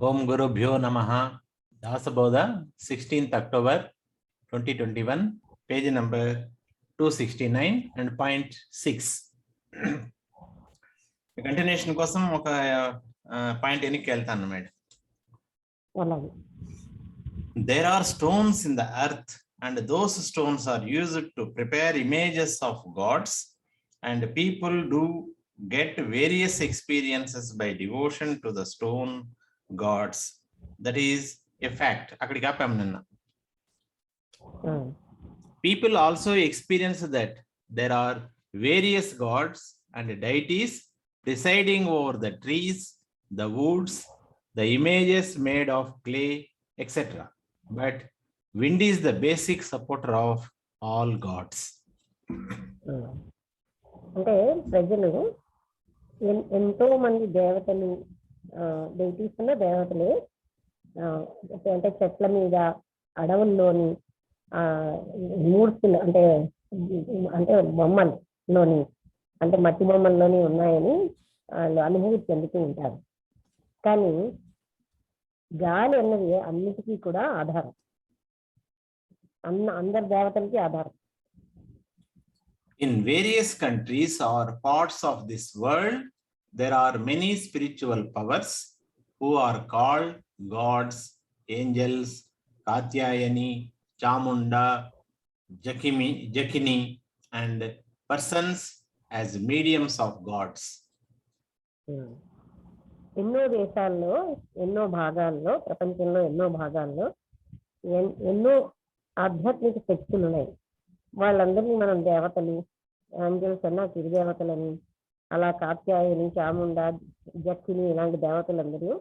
ఓం గురుభ్యో నమః. దాసబోధ 16th October 2021, page number 269 and point 6. Continuation కోసం ఒక పాయింట్ ఎన్నికి వెళ్తాను madam. There are stones in the earth and those stones are used to prepare images of gods, and people do get various experiences by devotion to the stone gods. That is a fact. Akkadiki aapam ninna. People also experience that there are various gods and deities presiding over the trees, the woods, the images made of clay, etc. But wind is the basic supporter of all gods. అంటే ప్రజలు ఎంతో మంది దేవతలు deities ఉన్న దేవతలు అంటే చెట్ల మీద, అడవుల్లోని మూర్తులు అంటే అంటే బొమ్మల్లోని అంటే మట్టి బొమ్మల్లోని ఉన్నాయని వాళ్ళు అనుభూతి చెందుతూ ఉంటారు. కానీ గాలి అన్నది అన్నిటికీ కూడా ఆధారం, అందరి దేవతలకి ఆధారం. In various countries or parts of this world, there are many spiritual powers who are called gods, angels, Katyayani, Chamunda, Jakini, and persons as mediums of gods. ఎన్నో దేశాల్లో, ఎన్నో భాగాల్లో, ప్రపంచంలో ఎన్నో భాగాల్లో ఎన్నో ఆధ్యాత్మిక శక్తులు ఉన్నాయి. వాళ్ళందరినీ మనం దేవతలు, ఏంజల్స్ అన్న చిరుదేవతలని, అలా కాత్యాయని, చాముండా, జక్కిని ఇలాంటి దేవతలందరూ,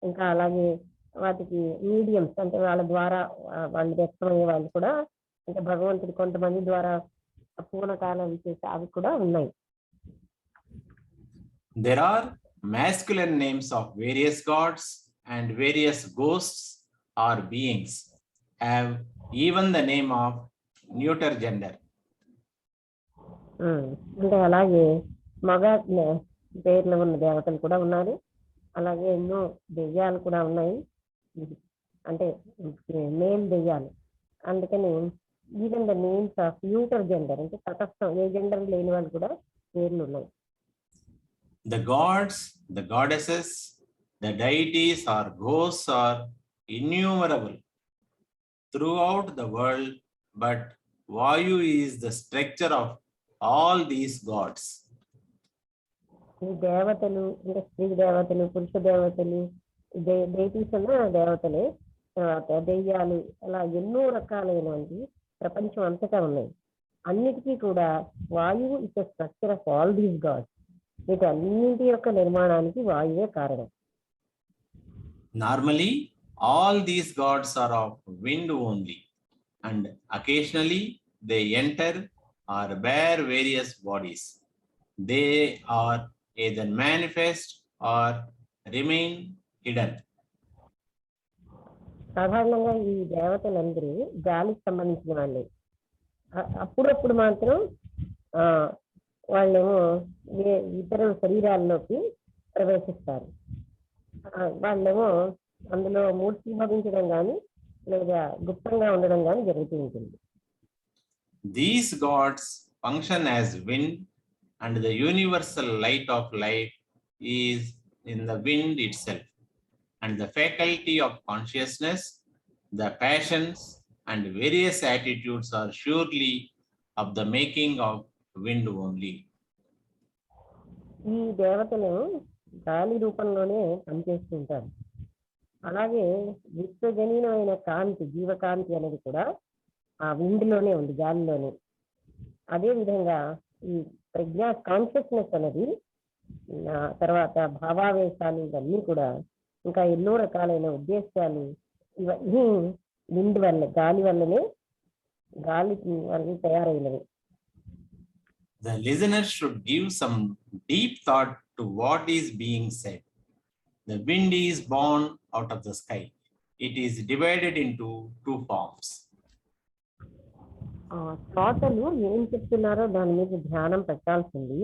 ఇంకా అలాగే వాటికి మీడియంస్ అంటే వాళ్ళ ద్వారా వాళ్ళు వ్యక్తమయ్యే వాళ్ళు కూడా, అంటే భగవంతుడి కొంతమంది ద్వారా పూర్ణకాల విశేష అవి కూడా ఉన్నాయి. There are masculine names of various gods, and various ghosts or beings have even the name of neuter gender. అంటే అలాగే మగ పేర్లు ఉన్న దేవతలు కూడా ఉన్నారు, అలాగే ఎన్నో దెయ్యాలు కూడా ఉన్నాయి, అంటే మేల్ దెయ్యాలు. అందుకని even the names of neuter gender అంటే తటస్థం, ఏ జెండర్ లేని వాళ్ళు కూడా పేర్లు ఉన్నాయి. The gods, the goddesses, the deities or ghosts are innumerable throughout the world, but Vayu is the structure of all these gods. ఈ దేవతలు అంటే స్త్రీ దేవతలు, పురుష దేవతలు, డైటీస్ అన్న దేవతలే, తర్వాత దెయ్యాలు, అలా ఎన్నో రకాలైనవి ప్రపంచం అంతటా ఉన్నాయి. అన్నిటికీ కూడా వాయువు is the structure of all these gods. వీటన్నింటి యొక్క నిర్మాణానికి వాయువే కారణం. Normally, all these gods are of wind only, and occasionally they enter or bear various bodies. They are either manifest or remain hidden. సాధారణంగా ఈ దేవతలందరూ గాలికి సంబంధించిన వాళ్ళే. అప్పుడప్పుడు మాత్రం వాళ్ళేమో ఇతర శరీరాల్లోకి ప్రవేశిస్తారు. వాళ్ళేమో అందులో మూర్తి భవించడం కానీ లేదా గుప్తంగా ఉండడం కానీ జరుగుతూ ఉంటుంది. These gods function as wind, and the universal light of life is in the wind itself, and the faculty of consciousness, the passions, and various attitudes are surely of the making of wind only. ఈ దేవతలు గాలి రూపంలోనే పనిచేస్తుంటారు. అలాగే విశ్వజనీనమైన కాంతి, జీవకాంతి అనేది కూడా ఆ విండ్లోనే ఉంది, గాలిలోనే. అదే విధంగా ఈ ప్రజ్ఞా కాన్షియస్నెస్ అనేది, తర్వాత భావావేశాలు, ఇవన్నీ కూడా, ఇంకా ఎన్నో రకాలైన ఉద్దేశాలు, ఇవన్నీ విండ్ వల్ల, గాలి వల్లనే, గాలి వల్ల తయారైనవి. The listener should give some deep thought to what is being said. The wind is born out of the sky. It is divided into two forms. శ్రోతలు ఏం చెప్తున్నారో దాని మీద ధ్యానం పెట్టాల్సింది.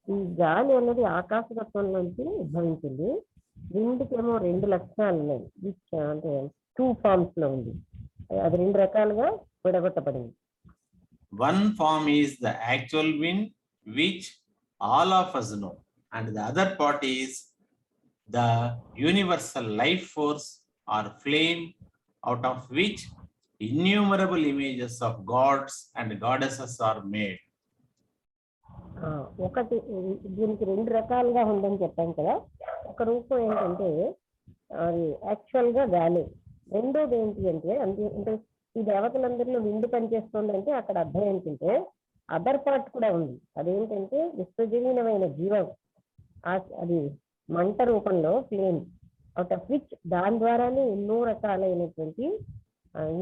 ఈ గాలి అనేది ఆకాశతత్వం నుంచి ఉద్భవించింది. విండ్కి ఏమో 2 లక్షణాలు ఉన్నాయి. అంటే 2 ఫార్మ్స్ లో ఉంది. అది 2 రకాలుగా విడగొట్టబడింది. One form is the actual wind, which all of us know, and the other part is the universal life force or flame, out of which innumerable images of gods and goddesses are made. ఒకటి దీనికి 2 రకాలుగా ఉందని చెప్పాం కదా. ఒక రూపం ఏంటంటే అది యాక్చువల్ గా గాలి. రెండోది ఏంటి అంటే అంటే ఈ దేవతలందరిలో విందు పనిచేస్తుంది అంటే అక్కడ అర్థం ఏంటంటే అదర్ పార్ట్ కూడా ఉంది. అదేంటంటే విశ్వజనీనమైన జీవం, అది మంట రూపంలో ఫ్లేమ్, అవుట్ ఆఫ్ విచ్ దాని ద్వారానే ఎన్నో రకాలైనటువంటి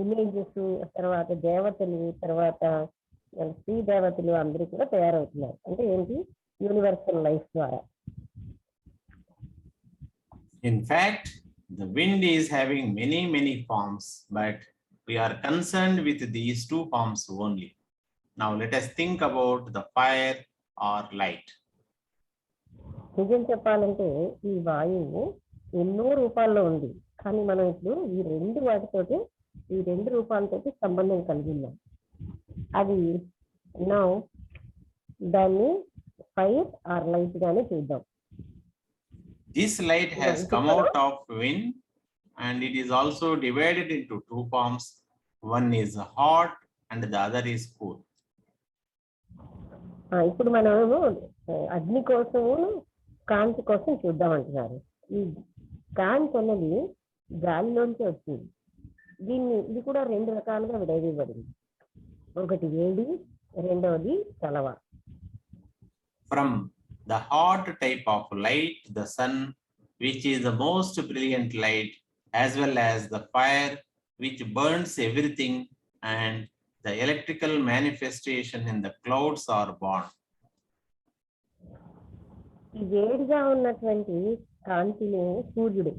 ఇమేజెస్, తర్వాత దేవతలు, తర్వాత స్త్రీ దేవతలు అందరూ కూడా తయారవుతున్నారు. అంటే ఏంటి, యూనివర్సల్ లైఫ్ ద్వారా. In fact, the wind is having many forms, but we are concerned with these 2 forms only. Now let us think about the fire or light. నిజం చెప్పాలంటే ఈ వాయువు ఎన్నో రూపాల్లో ఉంది, కానీ మనం ఇప్పుడు ఈ 2 వాటితోటి, ఈ 2 రూపాలతోటి సంబంధం కలిగి ఉన్నాం. అది నౌ దాన్ని ఫైర్ ఆర్ లైట్ గానే చూద్దాం. This light has come out of wind, and it is also divided into 2 forms. One is hot and the other is cool. ఇప్పుడు మనము అగ్ని కోసము కాంతి కోసం చూద్దాం అంటున్నారు. ఈ కాంతి అన్నది గాలిలోంచి వచ్చింది. ఇది కూడా 2 రకాలుగా విడదీయబడింది. ఒకటి వేడి, రెండవది చలవ. From the hot type of light, the sun, which is the most brilliant light, as well as the fire, which burns everything, and the electrical manifestation in the clouds are born. ఈ వేడిగా ఉన్నటువంటి కాంతిని సూర్యుడు,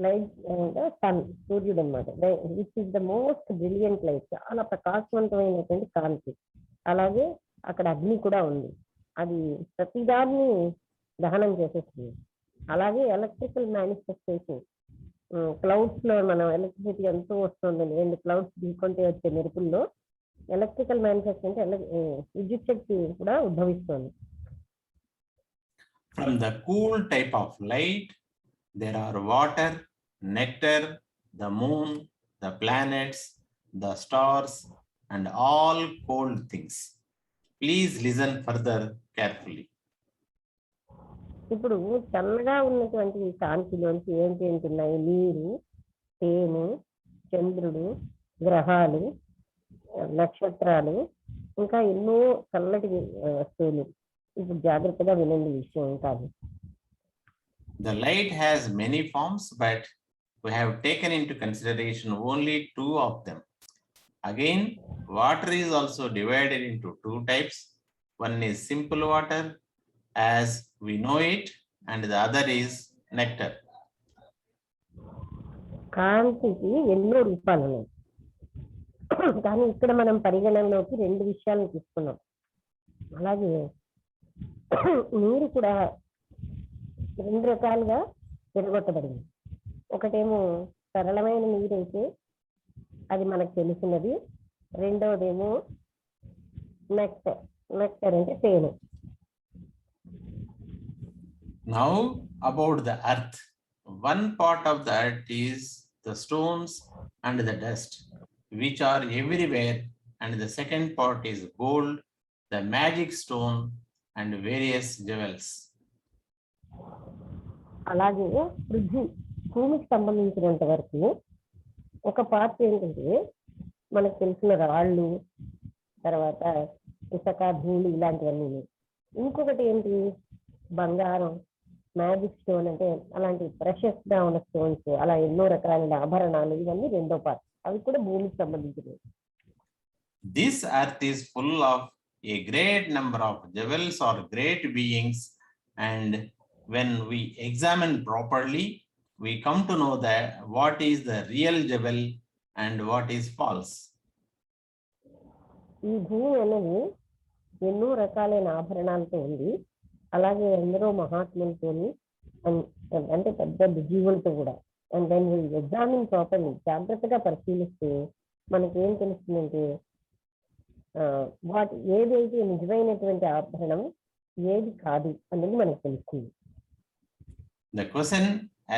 light sun, సూర్యుడు అనమాట, which is the most brilliant light, చాలా ప్రకాశవంతమైనటువంటి కాంతి. అలాగే అక్కడ అగ్ని కూడా ఉంది, అది ప్రతిదాన్ని దహనం చేసేస్తుంది. అలాగే ఎలక్ట్రికల్ మేనిఫెస్టేషన్, క్లౌడ్స్ లో మనం ఎలక్ట్రిసిటీ ఎంతో వస్తుంది, 2 క్లౌడ్స్ ఢీకొంటే వచ్చే మెరుపుల్లో ఎలక్ట్రికల్ మేనిఫెస్టేషన్ అంటే విద్యుత్ శక్తి కూడా ఉద్భవిస్తుంది. From the cool type of light, there are water, nectar, the moon, the planets, the stars, and all cold things. Please listen further carefully. ఇప్పుడు చల్లగా ఉన్నటువంటి కాంతిలోంచి ఏంటి ఉన్నాయి, నీరు, తేనె, చంద్రుడు, గ్రహాలు, నక్షత్రాలు, ఇంకా ఎన్నో చల్లటి వస్తువులు. ఇప్పుడు జాగ్రత్తగా వినండి విషయం కాదు. The light has many forms, but we have taken into consideration only 2 of them. Again, water is also divided into 2 types. One is simple water, as we know it, and the other is nectar. కాంతికి ఎన్నో రూపాలు ఉన్నాయి, కానీ ఇక్కడ మనం పరిగణనలోకి 2 విషయాలను తీసుకున్నాం. అలాగే నీరు కూడా 2 రకాలుగా విడగొట్టబడింది. ఒకటేమో సరళమైన నీరు అయితే అది మనకు తెలిసినది, రెండవదేమో నెక్టర్. నెక్టర్ అంటే తేనె. Now about the earth. One part of the earth is the stones and the dust, which are everywhere, and the second part is gold, the magic stone, and various jewels. అలాగే భూమికి సంబంధించినంత వరకు ఒక part ఏంటంటే మనకు తెలిసిన రాళ్ళు, తర్వాత ఇసుక, ధూళి, ఇలాంటివన్నీ. ఇంకొకటి ఏంటి, బంగారం, మ్యాజిక్ స్టోన్ అంటే అలాంటి ప్రెషస్ గా ఉన్న స్టోన్స్, అలా ఎన్నో రకాలైన ఆభరణాలు, ఇవన్నీ 2వ పార్ట్. అవి కూడా భూమికి సంబంధించినవి. This earth is full of a great number of jewels or great beings, and when we examine properly, we come to know that what is the real jewel and what is false. ఈ భూమి అనేది ఎన్నో రకాలైన ఆభరణాలతో ఉంది. అలాగే ఎందరో మహాత్ములతోని అంటే పెద్ద జీవులతో కూడా. అండ్ దెన్ ఎగ్జామిన్ ప్రాపర్లీ, జాగ్రత్తగా పరిశీలిస్తే మనకి ఏం తెలుస్తుందంటే వాటి ఏదైతే నిజమైనటువంటి ఆభరణం, ఏది కాదు అనేది మనకు తెలుస్తుంది. The question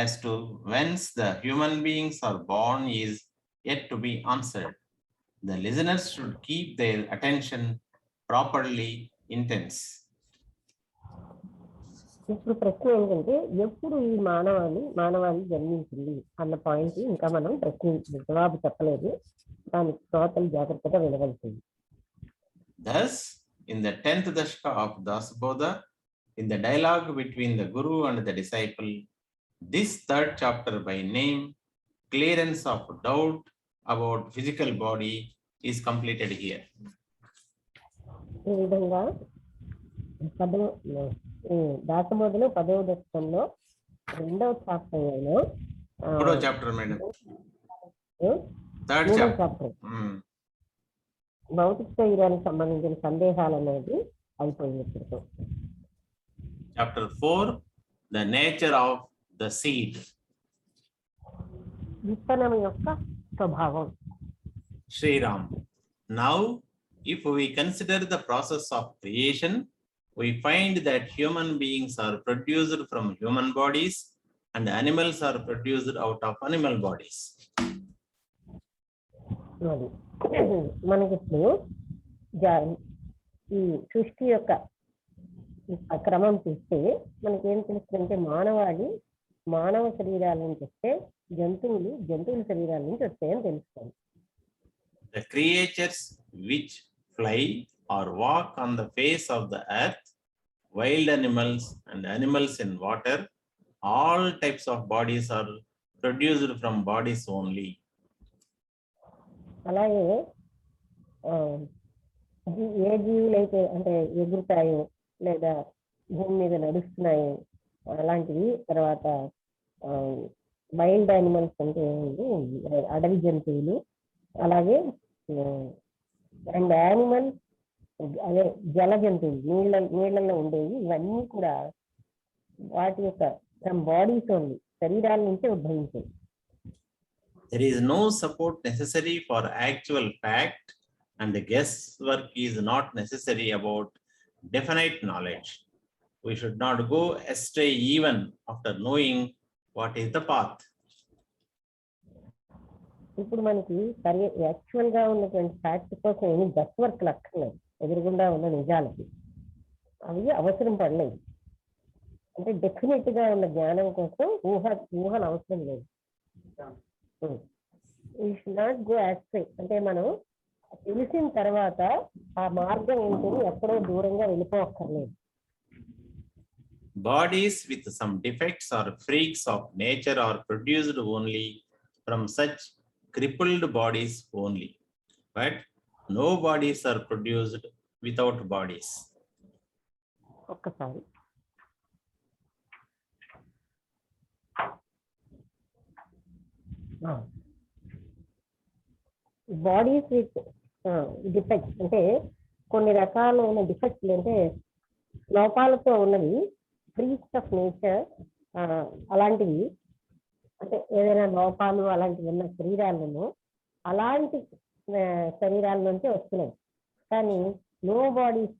as to whence the human beings are born is yet to be answered. The listeners should keep their attention properly intense. ఇప్పుడు ప్రశ్న ఏంటంటే, ఎప్పుడు ఈ మానవాళి జన్మించింది అన్న పాయింట్ ఇంకా మనం జవాబు చెప్పలేదు. దానికి శ్రోతలు జాగ్రత్తగా వినవలసింది. Thus, in the 10th Dashka of Dasabodha, in the dialogue between the Guru and the disciple, this third chapter by name, Clearance of Doubt about Physical Body, is completed here. ఈ విధంగా దాసబోధలో 10వ దశకంలో 2వ చాప్టర్ అయిన 3వ chapter madam, 3rd chapter భౌతిక శరీరానికి సంబంధించిన సందేహాలు అనేది అయిపోయినప్పుడు. Chapter 4, the nature of the seed. విత్తనం యొక్క స్వభావం. Shri Ram. Now, if we consider the process of creation, we find that human beings are produced from human bodies and animals are produced out of animal bodies. మనకి ఇప్పుడు ఈ సృష్టి యొక్క క్రమం చూస్తే మనకి ఏం తెలుస్తుందంటే, మానవ శరీరాల నుంచి వస్తే జంతువుల శరీరాల నుంచి వస్తాయని తెలుస్తుంది. The creatures which fly or walk on the face of the earth, wild animals and animals in water, all types of bodies are produced from bodies only. అలాగే ఏ జీవులైతే అంటే ఎగురుతాయో లేదా భూమి మీద నడుస్తున్నాయో అలాంటివి, తర్వాత వైల్డ్ యానిమల్స్ అంటే అడవి జంతువులు, అలాగే అండ్ యానిమల్స్ అదే జల జంతువులు, నీళ్ళల్లో ఉండేవి, ఇవన్నీ కూడా వాటి యొక్క బాడీస్ ఓన్లీ, శరీరాల నుంచే ఉద్భవించాయి. There is no support necessary for actual fact, and the guesswork is not necessary about definite knowledge. We should not go astray even after knowing what is the path. ఇప్పుడు మనకి actual గా ఉన్నటువంటి fact కోసం ఏమి గస్ work లక్కలేదు, ఎదురుగుండా ఉన్న నిజాలకి అవి అవసరం పడలేదు. అంటే డెఫినెట్ గా ఉన్న జ్ఞానం కోసం ఊహలు అవసరం లేదు. We should not go ashtray, అంటే మనం తెలిసిన తర్వాత ఆ మార్గం ఏంటని ఎక్కడో దూరంగా వెళ్ళిపోక్కర్లేదు. Bodies with some defects or freaks of nature are produced only from such crippled bodies only, but no bodies are produced without bodies. ఒక్కసారి బాడీస్ విత్ డిఫెక్ట్స్ అంటే కొన్ని రకాలైన డిఫెక్ట్స్ అంటే లోపాలతో ఉన్నవి, ఫ్రీక్స్ ఆఫ్ నేచర్ అలాంటివి, అంటే ఏదైనా లోపాలు అలాంటివి ఉన్న శరీరాలను అలాంటి శరీరాల నుంచే వస్తున్నాయి. కానీ నో బాడీస్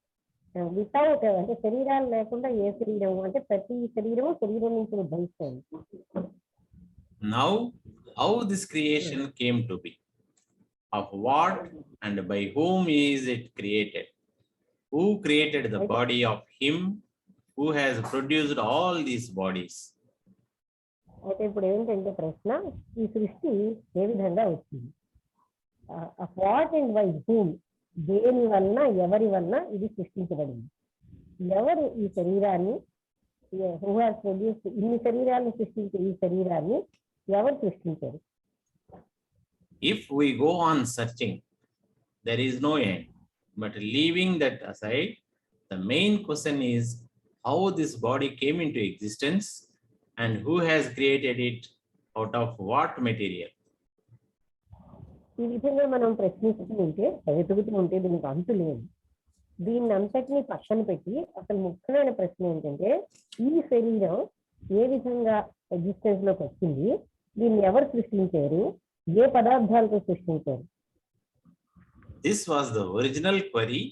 వితౌట్, అంటే శరీరాలు లేకుండా ఏ శరీరం, అంటే ప్రతి శరీరం నుంచి ఉద్భవిస్తుంది. Now, how this creation came to be, of what and by whom is it created? Who created the body of him who has produced all these bodies? అయితే ఇప్పుడు ఏంటంటే ప్రశ్న, ఈ సృష్టి ఏ విధంగా వచ్చింది? వాట్ అండ్ బై హూమ్, దేని వలన ఎవరి వలన ఇది సృష్టించబడింది? ఎవరు ఈ శరీరాన్ని, హూ హాస్ ప్రొడ్యూస్డ్, ఇన్ని శరీరాలను సృష్టించే ఈ శరీరాన్ని ఎవరు సృష్టించారు? If we go on searching, there is no end. But leaving that aside, the main question is how this body came into existence and who has created it, out of what material. ఈ విధంగా మనం ప్రశ్నిస్తుంటే వెతుకుతుంటే దీనికి అంతు లేదు. దీన్ని అంతటినీ పక్కన పెట్టి అసలు ముఖ్యమైన ప్రశ్న ఏంటంటే, ఈ శరీరం ఏ విధంగా ఎగ్జిస్టెన్స్ లోకి వచ్చింది, దీన్ని ఎవరు సృష్టించారు, ఏ పదార్థాలతో సృష్టించారు? This was the original query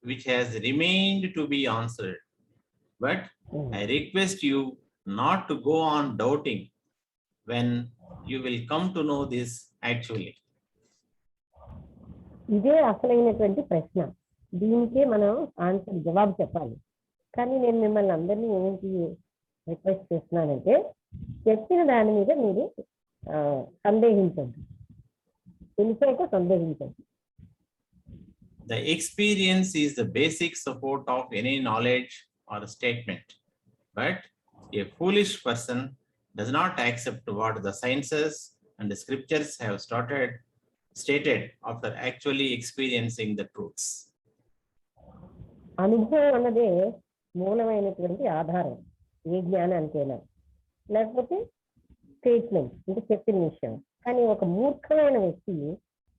which has remained to be answered. But I request you not to go on doubting when you will come to know this actually. ఇదే అసలైనటువంటి ప్రశ్న, దీనికే మనం ఆన్సర్ జవాబు చెప్పాలి. కానీ నేను మిమ్మల్ని అందరినీ ఏంటి రిక్వెస్ట్ చేస్తున్నానంటే, చెప్పిన దాని మీద మీరు సందేహించండి, తెలిసాక సందేహించండి. The experience is the basic support of any knowledge or statement. But a foolish person does not accept what the sciences and the scriptures have stated after actually experiencing the truths. అనుభవం అన్నదే మూలమైనటువంటి ఆధారం ఏ జ్ఞానానికైనా, లేకపోతే statement అంటే చెప్పిన విషయం. కానీ ఒక మూర్ఖమైన వ్యక్తి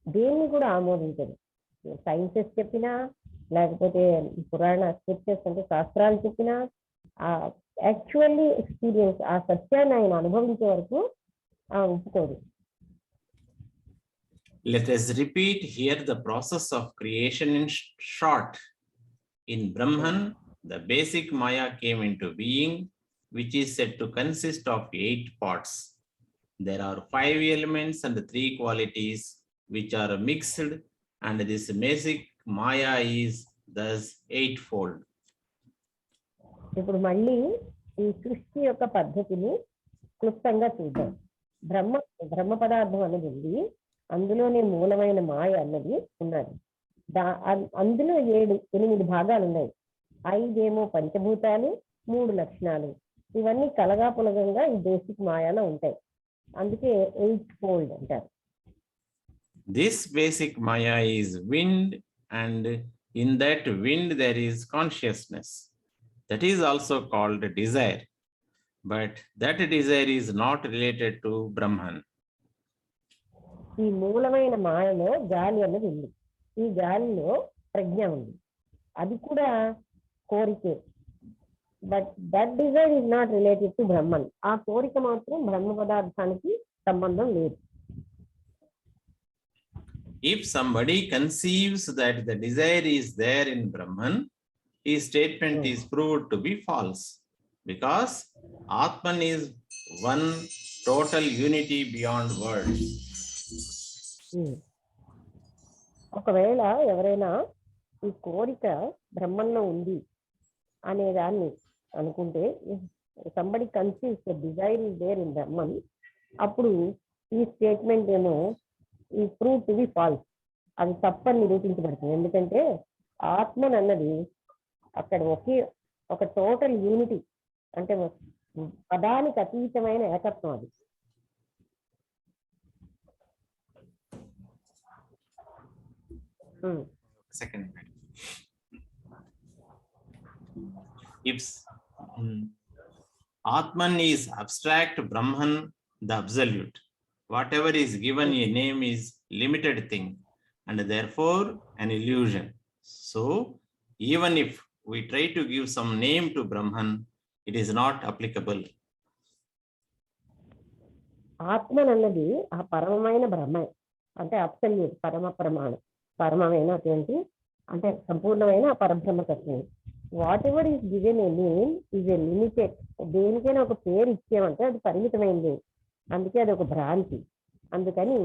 దేన్ని కూడా ఆమోదించదు. సైన్సెస్ చెప్పినా, లేకపోతే పురాణ స్క్రిప్చర్స్ అంటే శాస్త్రాలు చెప్పినా, ఆ యాక్చువల్లీ ఎక్స్పీరియన్స్ ఆ సత్యాన్ని ఆయన అనుభవించే వరకు ఒప్పుకోదు. Let us repeat here the process of creation in short. In Brahman, the basic Maya came into being, which is said to consist of 8 parts. There are 5 elements and 3 qualities which are mixed, and this basic Maya is thus 8-fold. ఇప్పుడు మళ్ళీ ఈ సృష్టి యొక్క పద్ధతిని క్లుప్తంగా చూద్దాం. బ్రహ్మ పదార్థం అన్నది ఉంది, అందులోనే మూలమైన మాయ అన్నది ఉన్నది. అందులో 8 భాగాలు ఉన్నాయి. 5 ఏమో పంచభూతాలు, 3 లక్షణాలు. ఇవన్నీ కలగాపులగంగా ఈ బేసిక్ మాయాలో ఉంటాయి. అందుకే 8-fold అంటారు. This basic Maya is wind, and in that wind there is consciousness. That is also called desire. But that desire is not related to Brahman. ఈ మూలమైన మాయలో గాలి అన్నది ఉంది. ఈ గాలిలో ప్రజ్ఞ ఉంది, అది కూడా కోరికే. But that desire is not related to Brahman. ఆ కోరిక మాత్రం బ్రహ్మ పదార్థానికి సంబంధం లేదు. If somebody conceives that the desire is there in Brahman, his statement is proved to be false, because Atman is one total unity beyond words. ఒకవేళ ఎవరైనా ఈ కోరిక బ్రహ్మంలో ఉంది అనే దాన్ని అనుకుంటే, somebody conceives the desire is there in Brahman, అప్పుడు ఈ స్టేట్మెంట్ ఏమో ఈ ప్రూవ్ టు బి ఫాల్స్, అది తప్పని నిరూపించబడుతుంది. ఎందుకంటే ఆత్మన్ అన్నది అక్కడ ఒక టోటల్ యూనిటీ, అంటే పదానికి అతీతమైన ఏకత్వం అది. Second. If Atman is abstract, Brahman the absolute. Whatever is given a name is limited thing, and therefore an illusion. So even if we try to give some name to Brahman, it is not applicable. ఆత్మన్ అన్నది ఆ పరమమైన బ్రహ్మ, అంటే absolute పరమమైనటువంటి అంటే సంపూర్ణమైన పరబ్రహ్మ తత్వం. What ever is given a name is a limited. దేనికైనా ఒక పేరు ఇచ్చామంటే అది పరిమితమైనది, అందుకే అది ఒక భ్రాంతి. అందుకని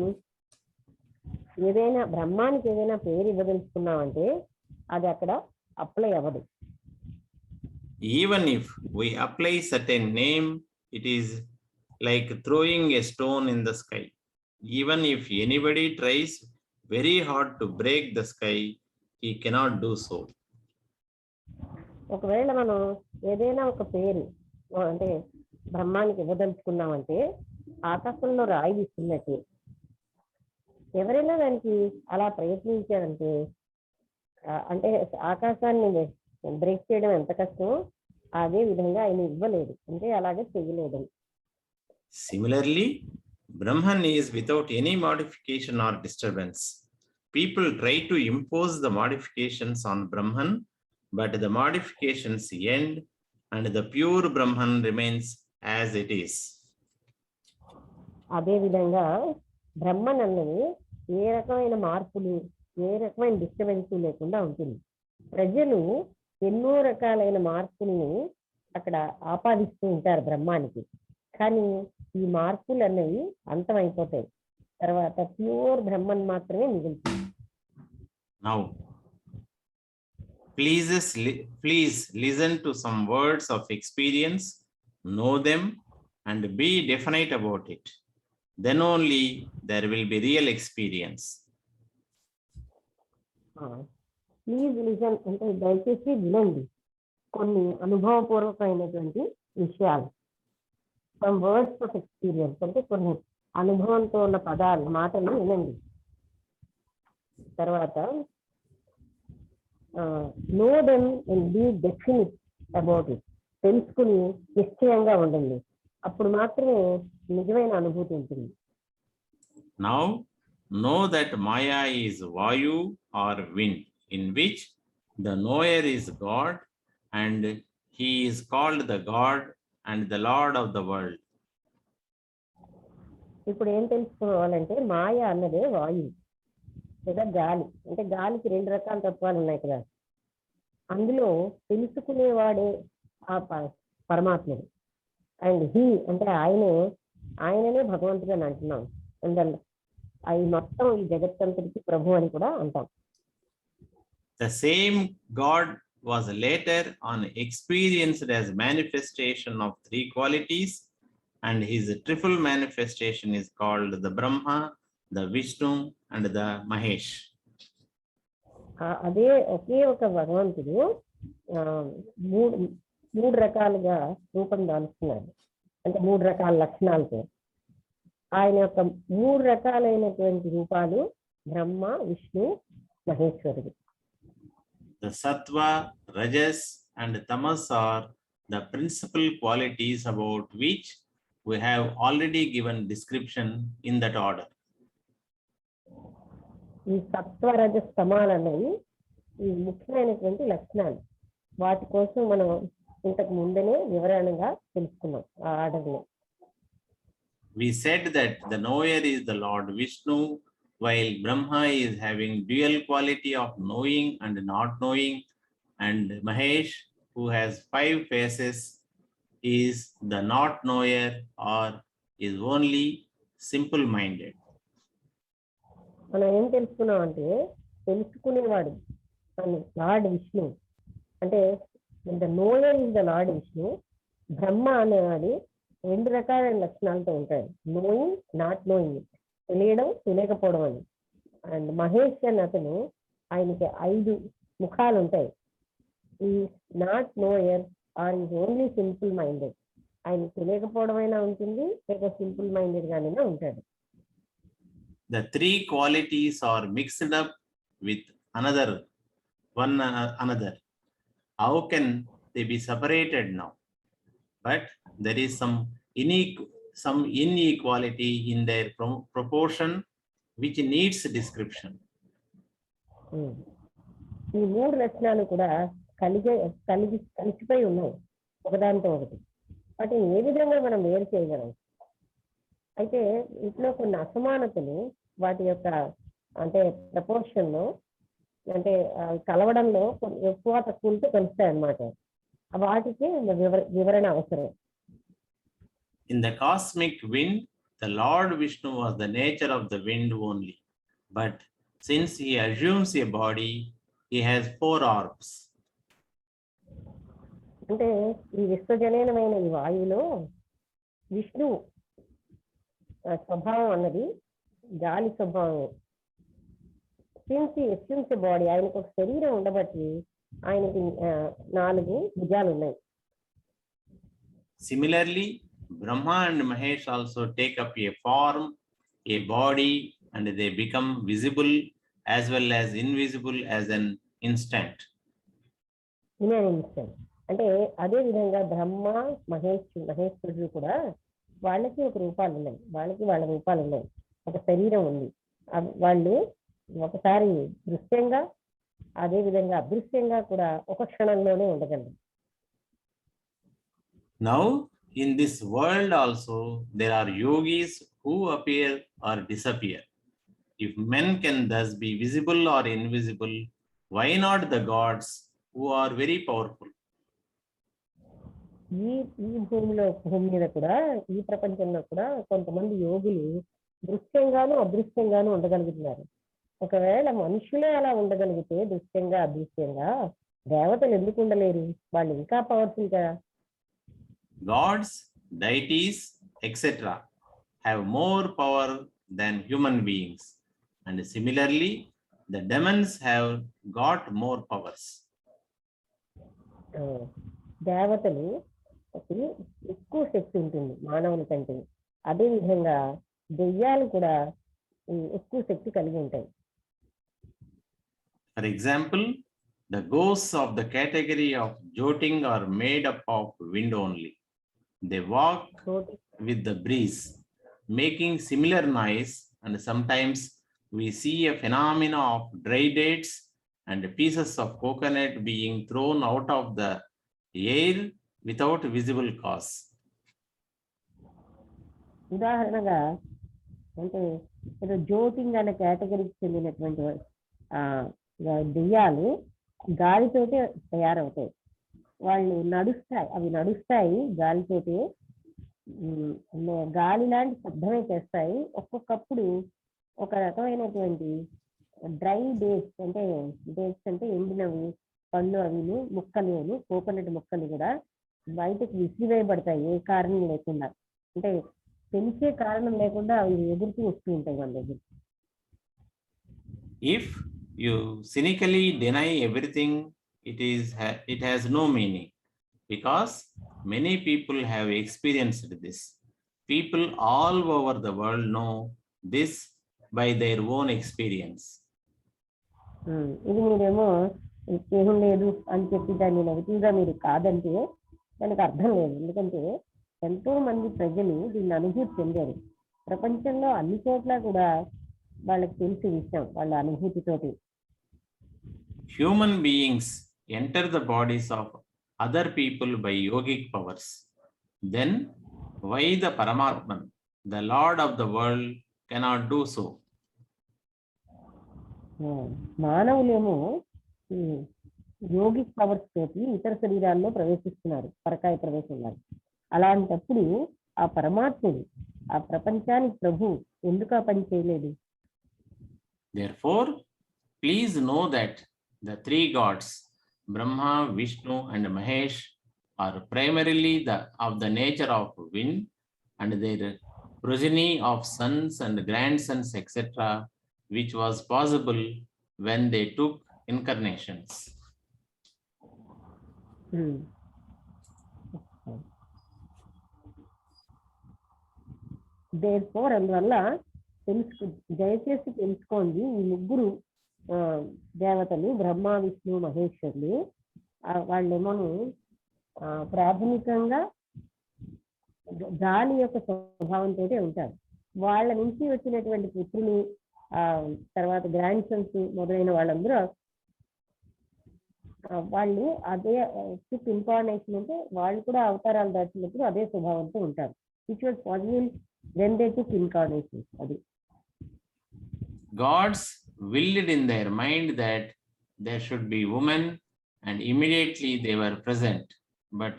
ఏదైనా బ్రహ్మానికి ఏదైనా పేరు ఇవ్వదలుచుకున్నామంటే అది అక్కడ అప్లై అవ్వదు. Even if we apply certain name, it is like throwing a stone in the sky. Even if anybody tries very hard to break the sky, he cannot do so. ఒకవేళ మనం ఏదైనా ఒక పేరు అంటే బ్రహ్మానికి ఇవ్వదలుచుకున్నామంటే ఆకాశంలో రాయి ఇస్తున్నట్టే. ఎవరైనా దానికి అలా ప్రయత్నించారంటే, అంటే ఆకాశాన్ని బ్రేక్ చేయడం ఎంత కష్టమో అదే విధంగా ఆయన ఇవ్వలేదు, అంటే అలాగే చేయలేదు. Similarly, Brahman is without any modification or disturbance. People try to impose the modifications on Brahman, but the modifications end and the pure Brahman remains as it is. అదే విధంగా బ్రహ్మన్ అన్నది ఏ రకమైన మార్పులు, ఏ రకమైన డిస్టర్బెన్స్ లేకుండా ఉంటుంది. ప్రజలు ఎన్నో రకాలైన మార్పుల్ని అక్కడ ఆపాదిస్తూ ఉంటారు బ్రహ్మానికి, కానీ ఈ మార్పులు అన్నవి అంతమైపోతాయి. తర్వాత ప్యూర్ బ్రహ్మన్ మాత్రమే మిగులుతుంది. Now, please listen to some words of experience, know them, and be definite about it. Then only there will be real experience. Please listen అంటే దయచేసి వినండి కొన్ని అనుభవపూర్వకమైనటువంటి విషయాలు. సమ్ వర్డ్స్ ఆఫ్ ఎక్స్పీరియన్స్ అంటే కొన్ని అనుభవంతో ఉన్న పదాలు, మాటలు వినండి. తర్వాత know them and be definite about it, తెలుసుకుని నిశ్చయంగా ఉండండి, అప్పుడు మాత్రమే నిజమైన అనుభూతి ఉంటుంది. Now, know that Maya is Vayu or wind, in which the knower is God, and he is called the God and the Lord of the world. ఇప్పుడు ఏం తెలుసుకోవాలంటే మాయ అన్నదే వాయువు లేదా గాలి. అంటే గాలికి రెండు రకాల తత్వాలు ఉన్నాయి కదా, అందులో తెలుసుకునేవాడే ఆ పరమాత్ముడు. అండ్ హీ అంటే ఆయననే భగవంతుడు అని అంటున్నాం. అండ్ అవి మొత్తం ఈ జగత్తంతటికి ప్రభు అని కూడా అంటాం. The same God was later on experienced as manifestation of three qualities, and his triple manifestation is called the Brahma, the Vishnu, and the Mahesh. అదే ఒకే ఒక భగవంతుడు మూడు రకాలుగా రూపం దాల్చున్నాడు, అంటే మూడు రకాల లక్షణాలతో. ఆయన యొక్క మూడు రకాలైనటువంటి రూపాలు బ్రహ్మ, విష్ణు, మహేశ్వరుడు. The Sattva, Rajas, and Tamas are the principal qualities about which we have already given description in that order. ఈ సత్వ, రజస్, తమాలు అనేవి ఈ ముఖ్యమైనటువంటి లక్షణాలు. వాటి కోసం మనం ఇంతకు ముందనే వివరణగా తెలుసుకున్నాం ఆ ఆర్డర్లో. We said that the knower is the Lord Vishnu, while Brahma is having dual quality of knowing and not knowing, and Mahesh, who has 5 faces, is the not knower or is only simple minded. మనం ఏం తెలుసుకున్నాం అంటే తెలుసుకునేవాడు lord Vishnu, అంటే the knower is the lord Vishnu. Brahma అనేవాడు రెండు రకాలైన లక్షణాలతో ఉంటాడు, నోయింగ్, నాట్ నోయింగ్, తెలియడం, తెలియకపోవడం అని. అండ్ మహేష్ అని అతను ఆయనకి 5 ముఖాలు ఉంటాయి. ఈ not knower are is only simple minded, ఆయన తెలియకపోవడం అయినా ఉంటుంది, లేక సింపుల్ మైండెడ్ గానైనా ఉంటాడు. The 3 qualities are mixed up with one another. How can they be separated now? But there is some inequality in their proportion which needs description. ఈ మూడు లక్షణాలు కూడా కలిసిపోయి ఉన్నాయి ఒకదానితో ఒకటి. వాటిని ఏ విధంగా మనం వేరు చేయగలం? అయితే ఇంట్లో కొన్ని అసమానతలు వాటి యొక్క అంటే ప్రపోర్షన్ లో, అంటే కలవడంలో ఎక్కువ తక్కువతో కలుస్తాయి అన్నమాట. వాటికి వివరణ అవసరం. In the cosmic wind, the Lord Vishnu was the nature of the wind only. But since he assumes a body, he has 4 orbs. అంటే ఈ విశ్వజనీనమైన ఈ వాయువులో విష్ణు స్వభావం అన్నది గాలి స్వభావం. Since he assumes a body, ఆయనకు ఒక శరీరం ఉండబట్టి ఆయనకి 4 భుజాలు ఉన్నాయి. Similarly, Brahma and Mahesh also take up a form, a body, and they become visible as well as invisible as an instant. అంటే అదే విధంగా బ్రహ్మ, మహేశ్వరుడు కూడా వాళ్ళకి ఒక రూపాలు ఉన్నాయి, వాళ్ళ రూపాలు ఉన్నాయి, ఒక శరీరం ఉంది. వాళ్ళు ఒకసారి దృశ్యంగా, అదే విధంగా అదృశ్యంగా కూడా ఒక క్షణంలోనే ఉండగలరు. Now in this world also there are yogis who appear or disappear. If men can thus be visible or invisible, why not the gods who are very powerful? ఈ ఈ భూమి మీద కూడా ఈ ప్రపంచంలో కూడా కొంతమంది యోగులు దృశ్యంగాను అదృశ్యంగాను ఉండగలుగుతున్నారు. ఒకవేళ మనుషులే అలా ఉండగలిగితే దృశ్యంగా అదృశ్యంగా దేవతలు ఎందుకు ఉండలేరు? వాళ్ళు ఇంకా పవర్ఫుల్ కదా. Gods, deities, etc. have more power than human beings, and similarly, the demons have got more powers. దేవతలు ఎక్కువ శక్తి ఉంటుంది మానవుల కంటే. అదే విధంగా దెయ్యాలు కూడా ఎక్కువ శక్తి కలిగి ఉంటాయి. For example, the ghosts of the category of joting are made up of wind only. They walk with the breeze, making similar noise, and sometimes we see a phenomena of dry dates and pieces of coconut being thrown out of the air without visible cause. ఉదాహరణగా అంటే జోటింగ్ అనే కేటగిరీకి చెందినటువంటి దెయ్యాలు గాలితోటి తయారవుతాయి. వాళ్ళు అవి నడుస్తాయి గాలితోటి, గాలి లాంటి శబ్దమే చేస్తాయి. ఒక్కొక్కప్పుడు ఒక రకమైనటువంటి డ్రై డేట్స్ అంటే ఎండినవి పళ్ళు అవిను ముక్కలు కోకోనట్ ముక్కలు కూడా బయటకు విసిరివేయబడతాయి ఏ కారణం లేకుండా. అంటే తెలిసే కారణం లేకుండా అవి ఎదురుతూ వస్తూ ఉంటాయి వాళ్ళ దగ్గర. If you cynically deny everything, it has no meaning, because many people have experienced this. People all over the world know this by their own experience. ఇది మీరేమో ఏం లేదు అని చెప్పి దాన్ని నెగటివ్ గా మీరు కాదంటే దానికి అర్థం లేదు. ఎందుకంటే ఎంతో మంది ప్రజలు దీన్ని అనుభూతి చెందారు. ప్రపంచంలో అన్ని చోట్ల కూడా వాళ్ళకి తెలిసే విషయం వాళ్ళ అనుభూతితోటి. Human beings enter the bodies of other people by yogic powers. Then why the Paramatman, the Lord of the world, cannot do so? మానవులేమో యోగిక్ పవర్స్ తోటి ఇతర శరీరాల్లో ప్రవేశిస్తున్నారు, పరకాయ ప్రవేశిస్తున్నారు. అలాంటప్పుడు ఆ పరమాత్ముడు ఆ ప్రపంచానికి ప్రభు ఎందుకు ఆ పని చేయలేదు? Therefore, please know that the three gods, Brahma, Vishnu, and Mahesh, are primarily of the nature of wind, and their progeny of sons and grandsons, etc., which was possible when they took incarnations. Therefore, అందువల్ల దయచేసి తెలుసుకోండి, ఈ ముగ్గురు దేవతలు బ్రహ్మ విష్ణు మహేశ్వరులు వాళ్ళేమో ప్రాథమికంగా గాలి యొక్క స్వభావంతో ఉంటారు. వాళ్ళ నుంచి వచ్చినటువంటి పుత్రులు తర్వాత గ్రాండ్ సన్స్ మొదలైన వాళ్ళందరూ వాళ్ళు అదే టుక్ ఇన్కార్నేషన్ అంటే వాళ్ళు కూడా అవతారాలు దాచినప్పుడు అదే స్వభావంతో ఉంటారు. Which was possible when they took incarnation. అది Gods willed in their mind that there should be women, and immediately they were present. But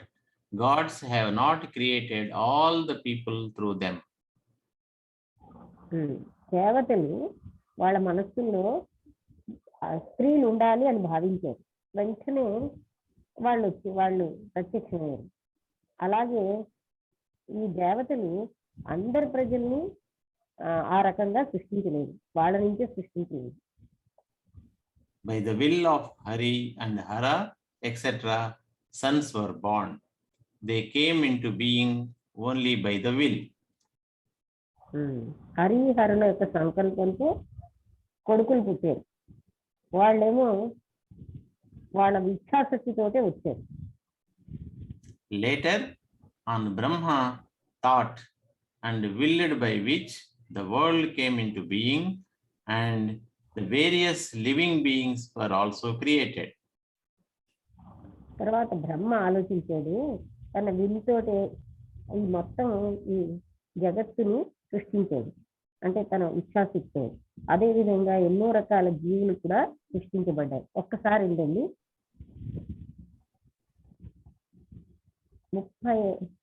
gods have not created all the people through them. దేవతలు వాళ్ళ మనస్సులో స్త్రీలు ఉండాలి అని భావించారు. వెంటనే వాళ్ళు ప్రత్యక్షమయ్యారు. అలాగే ఈ దేవతలు అందరి ప్రజల్ని ఆ రకంగా సృష్టించలేదు, వాళ్ళ నుంచే సృష్టించలేదు. By the will of Hari and Hara, etc., sons were born. They came into being only by the will. Hari హరుల యొక్క సంకల్పంతో కొడుకులు పుట్టారు. వాళ్ళేమో వాళ్ళ ఇచ్ఛాశక్తితోటే వచ్చారు. Later on, Brahma thought and willed by which the world came into being, and the various living beings were also created. తర్వాత బ్రహ్మ ఆలోచించాడు, తన విల్లుతోటే ఈ మొత్తం ఈ జగత్తుని సృష్టించేది, అంటే తన ఇచ్ఛాశక్తి. అదే విధంగా ఎన్నో రకాల జీవులు కూడా సృష్టించబడ్డాయి. ఒక్కసారి ఏంటండి 30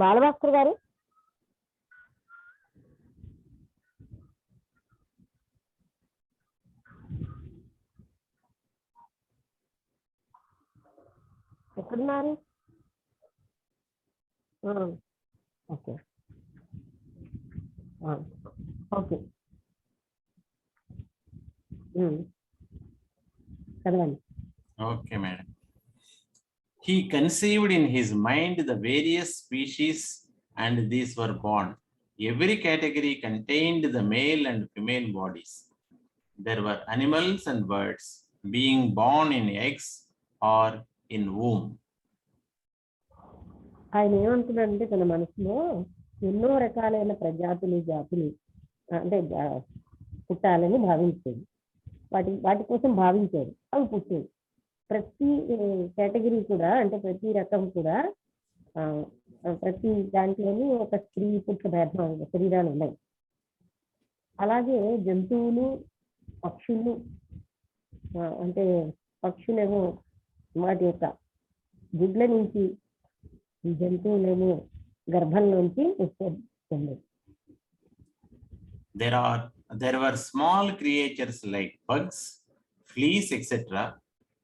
బాలభాస్కర్ గారు ఎక్కడున్నారు? ఓకే ఓకే చదవండి. Okay, madam. He conceived in his mind the various species and these were born. Every category contained the male and female bodies. There were animals and birds being born in eggs or in womb. ఆయన ఏమంటున్నాడంటే తన మనసులో ఎన్నో రకాలైన ప్రజాతులు జాతులు అంటే పుట్టాలని భావించేది, వాటి కోసం భావించాడు, అవి పుట్టేది. ప్రతి కేటగిరీ కూడా అంటే ప్రతి రకం కూడా ప్రతి దాంట్లోని ఒక స్త్రీ పురుష భేదం శరీరాలు ఉన్నాయి. అలాగే జంతువులు పక్షులు అంటే పక్షులేమో వాటి యొక్క గుడ్ల నుంచి, జంతువులేమో గర్భంలోంచి వస్తుంది. There were small creatures like bugs, fleas, etc.,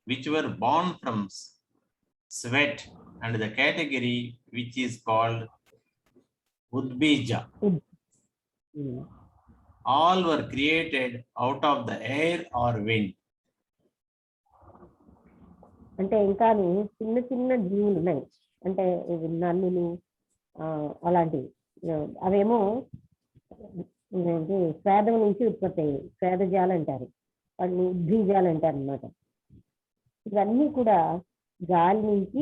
which were born from sweat and the category which is called Udbija. All were created out of the air or wind. అంటే ఇంకా చిన్న చిన్న జీవులు ఉన్నాయి, అంటే నల్లులు అలాంటివి. అవేమో స్వేదం నుంచి ఉత్పత్తి అయ్యాయి, స్వేదజాలు అంటారు, వాటిని ఉద్భీజాలు అంటారు అన్నమాట. ఇవన్నీ కూడా గాలి నుంచి,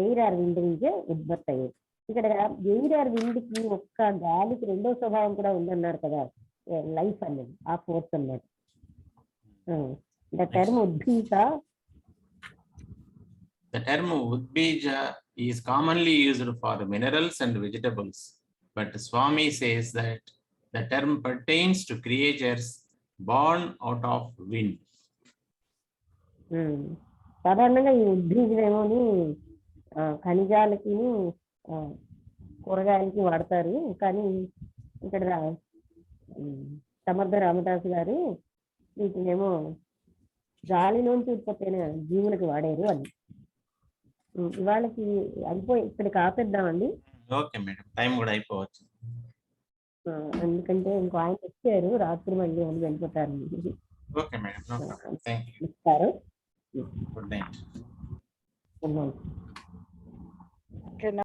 ఎయిర్ ఆర్ విండ్ నుంచే ఉత్పత్తి అయ్యాయి. ఇక్కడ ఎయిర్ ఆర్ విండ్కి ఒక్క గాలికి రెండో స్వభావం కూడా ఉందన్నారు కదా, లైఫ్ అనేది, ఆ ఫోర్స్ అన్నమాట. The term udbhija. The term Udbija is commonly used for minerals and vegetables, but Swami says that the term pertains to creatures born out of wind. సాధారణంగా ఈ ఉద్భీజమేమోని ఖనిజాలకి కూరగాయలకి వాడతారు, కానీ ఇక్కడ సమర్థ రామదాసు గారు వీటినేమో గాలిలోంచి ఉత్పత్తి అయిన జీవులకి వాడారు అని. ఇవాళకి అయిపోయి ఇక్కడికి ఆపేద్దామండి. ఓకే మేడం, టైం కూడా అయిపోవచ్చు. ఎందుకంటే ఇంకో ఆయన వచ్చారు, రాత్రి మళ్ళీ అని వెళ్ళిపోతారు. Okay madam, thank you. ఇస్తారు. Good night. Good night.